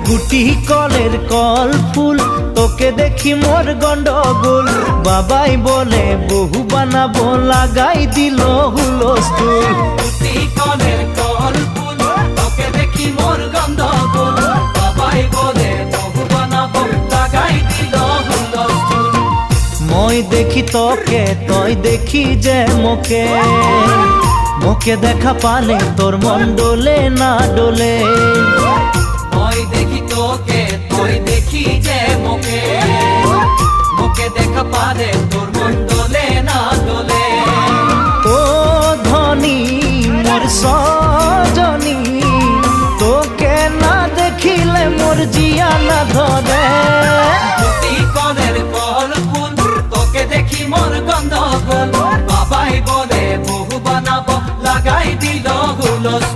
গুটি কলের কল ফুল, তোকে দেখি মোর গন্ডগোল। বাবাই বলে বহু বানাবো, লাগাই দিল হুলস্থুল। গুটি কলের কল ফুল, তোকে দেখি মোর গন্ডগোল। বাবাই বলে বহু বানাবো, লাগাই দিল হুলস্থুল। মই দেখি তোকে, তই দেখি যে মোকে, মোকে দেখা পালে তোর মন ডোলে না ডোলে। মই দেখি তোকে, তুই দেখি যে মোকে, মোকে দেখা পারে তোর মন দোলে না দোলে। ও ধনী মোর সজনী, তোকে না দেখিলে মোর জিয়া না ধরে। গুটি কলের কল ফুল, তোকে দেখি মোর গন্ডগোল। বাবাই বলে বহু বানাবো, লাগাই দিল হুলস্থুল।